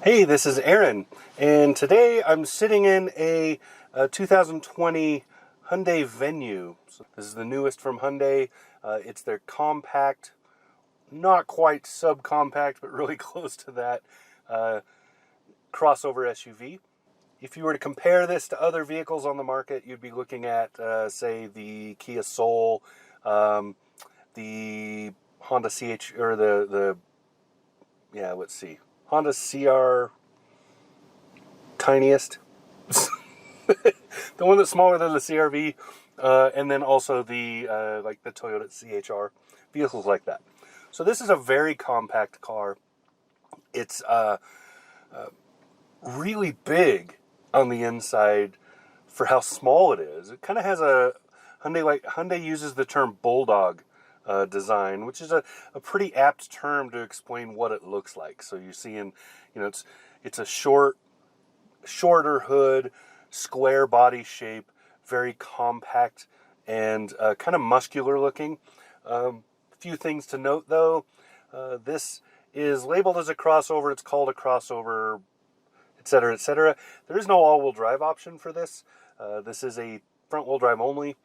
Hey, this is Aaron, and today I'm sitting in a 2020 Hyundai Venue. So this is the newest from Hyundai. It's their compact, not quite subcompact, but really close to that crossover SUV. If you were to compare this to other vehicles on the market, you'd be looking at, say, the Kia Soul, the Honda CH, or let's see, Honda CR tiniest, the one that's smaller than the CRV, and then also the like the Toyota CHR, vehicles like that. So this is a very compact car. It's really big on the inside for how small it is. It kind of has a Hyundai uses the term bulldog design, which is a pretty apt term to explain what it looks like. So you're seeing, it's a shorter hood, square body shape, very compact, and kind of muscular looking. A few things to note though. This is labeled as a crossover. It's called a crossover, etc., etc. There is no all-wheel drive option for this. This is a front-wheel drive only.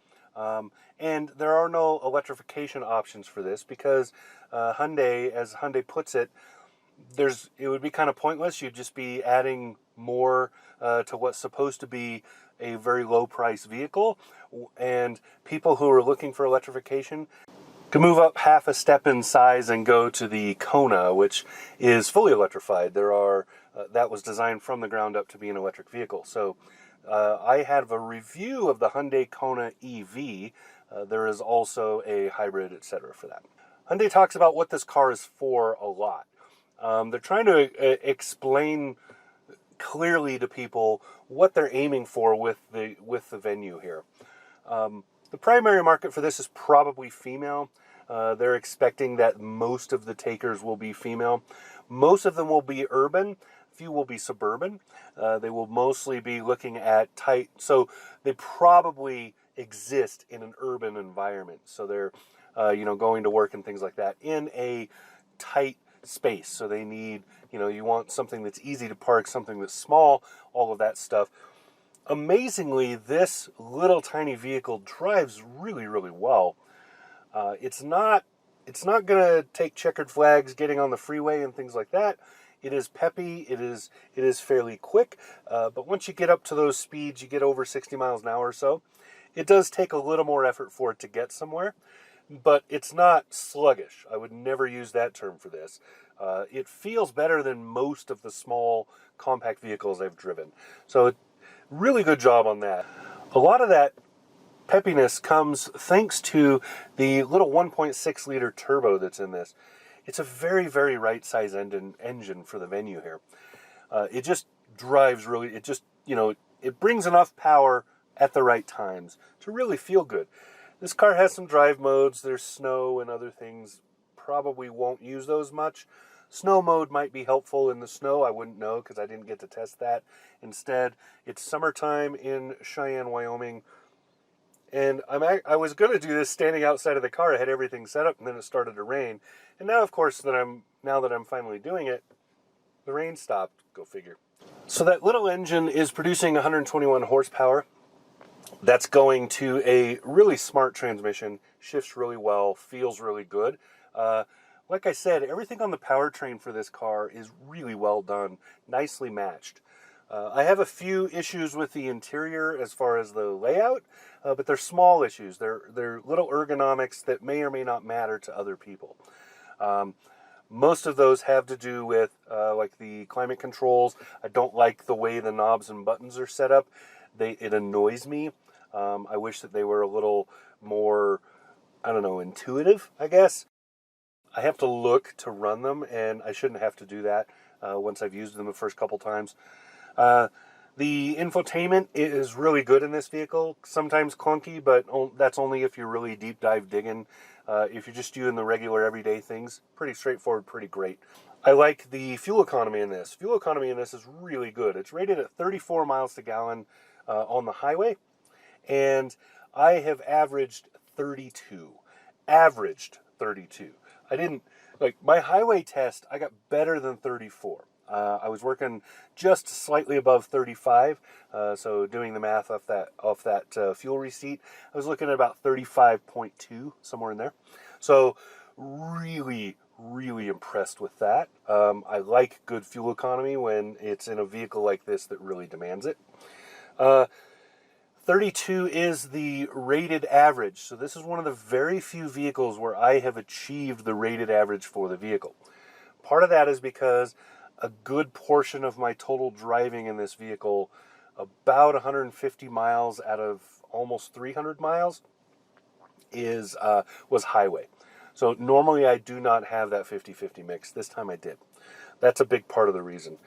And there are no electrification options for this because Hyundai, as Hyundai puts it, it would be kind of pointless. You'd just be adding more to what's supposed to be a very low price vehicle, and people who are looking for electrification can move up half a step in size and go to the Kona, which is fully electrified. That was designed from the ground up to be an electric vehicle. So I have a review of the Hyundai Kona EV. There is also a hybrid, etc. for that. Hyundai talks about what this car is for a lot. They're trying to explain clearly to people what they're aiming for with the Venue here. The primary market for this is probably female. They're expecting that most of the takers will be female. Most of them will be urban. Few will be suburban. They will mostly be looking at so they probably exist in an urban environment. So they're, going to work and things like that in a tight space. So they need, you want something that's easy to park, something that's small, all of that stuff. Amazingly, this little tiny vehicle drives really, really well. It's not going to take checkered flags getting on the freeway and things like that. It is peppy. It is fairly quick. But once you get up to those speeds, you get over 60 miles an hour or so, it does take a little more effort for it to get somewhere. But it's not sluggish. I would never use that term for this. It feels better than most of the small compact vehicles I've driven. So really good job on that. A lot of that peppiness comes thanks to the little 1.6 liter turbo that's in this. It's a very, very right size engine for the Venue here. It just drives really, it brings enough power at the right times to really feel good. This car has some drive modes. There's snow and other things. Probably won't use those much. Snow mode might be helpful in the snow. I wouldn't know because I didn't get to test that. Instead, it's summertime in Cheyenne, Wyoming. And I was going to do this standing outside of the car. I had everything set up, and then it started to rain. And now, of course, now that I'm finally doing it, the rain stopped. Go figure. So that little engine is producing 121 horsepower. That's going to a really smart transmission. Shifts really well. Feels really good. Like I said, everything on the powertrain for this car is really well done. Nicely matched. I have a few issues with the interior as far as the layout, but they're small issues. They're little ergonomics that may or may not matter to other people. Most of those have to do with like the climate controls. I don't like the way the knobs and buttons are set up. It annoys me. I wish that they were a little more, intuitive, I guess. I have to look to run them, and I shouldn't have to do that once I've used them the first couple times. The infotainment is really good in this vehicle. Sometimes clunky, but that's only if you're really deep dive digging. If you're just doing the regular everyday things, pretty straightforward, pretty great. I like the fuel economy in this. Fuel economy in this is really good. It's rated at 34 miles to gallon on the highway, and I have averaged 32. I didn't, my highway test, I got better than 34. I was working just slightly above 35, so doing the math off that fuel receipt, I was looking at about 35.2, somewhere in there. So really, really impressed with that. I like good fuel economy when it's in a vehicle like this that really demands it. 32 is the rated average. So this is one of the very few vehicles where I have achieved the rated average for the vehicle. Part of that is because a good portion of my total driving in this vehicle, about 150 miles out of almost 300 miles, was highway. So normally I do not have that 50-50 mix. This time I did. That's a big part of the reason.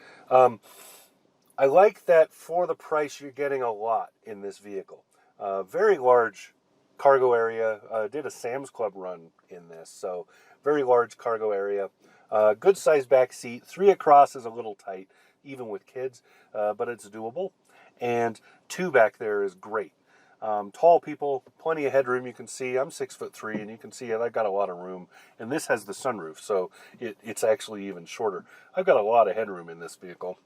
I like that for the price you're getting a lot in this vehicle. Very large cargo area. Did a Sam's Club run in this, so very large cargo area. Good sized back seat. 3 across is a little tight, even with kids, but it's doable. And 2 back there is great. Tall people, plenty of headroom. You can see I'm 6'3", and you can see I've got a lot of room. And this has the sunroof, so it's actually even shorter. I've got a lot of headroom in this vehicle.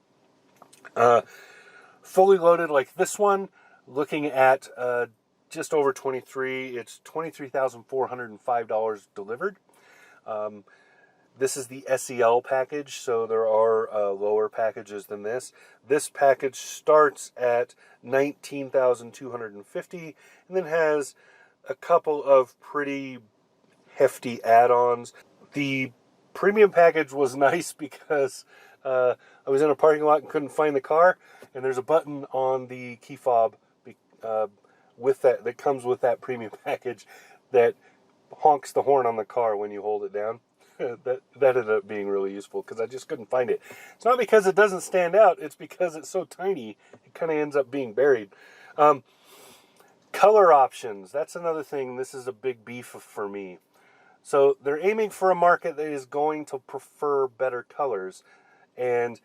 Fully loaded like this one, looking at just over 23. It's $23,405 delivered. This is the SEL package, so there are lower packages than this. This package starts at $19,250 and then has a couple of pretty hefty add-ons. The premium package was nice because I was in a parking lot and couldn't find the car, and there's a button on the key fob with that comes with that premium package that honks the horn on the car when you hold it down. that ended up being really useful because I just couldn't find it. It's not because it doesn't stand out, it's because it's so tiny, it kind of ends up being buried. Color options, that's another thing. This is a big beef for me. So they're aiming for a market that is going to prefer better colors. And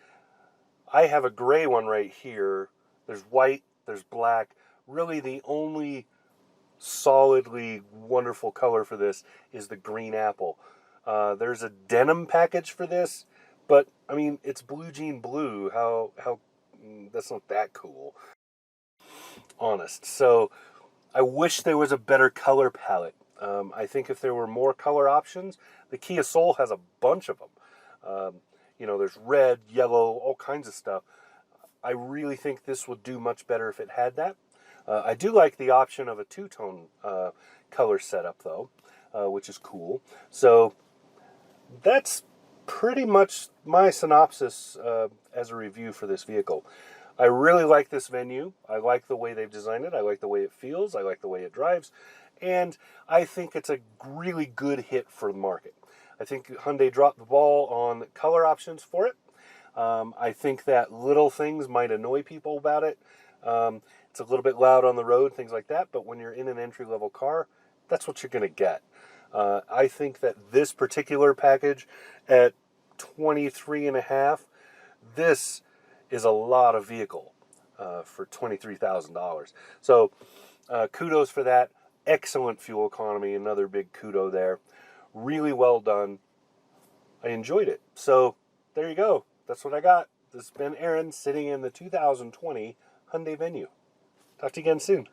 I have a gray one right here. There's white, there's black. Really the only solidly wonderful color for this is the green apple. There's a denim package for this, but I mean, it's blue jean blue. How that's not that cool. Honest. So I wish there was a better color palette. I think if there were more color options, the Kia Soul has a bunch of them. There's red, yellow, all kinds of stuff. I really think this would do much better if it had that. I do like the option of a two-tone color setup, though, which is cool. So that's pretty much my synopsis as a review for this vehicle. I really like this Venue. I like the way they've designed it. I like the way it feels. I like the way it drives. And I think it's a really good hit for the market. I think Hyundai dropped the ball on color options for it. I think that little things might annoy people about it. It's a little bit loud on the road, things like that. But when you're in an entry-level car, that's what you're going to get. I think that this particular package at $23.5, this is a lot of vehicle for $23,000. So kudos for that. Excellent fuel economy. Another big kudo there. Really well done. I enjoyed it. So there you go. That's what I got. This has been Aaron sitting in the 2020 Hyundai Venue. Talk to you again soon.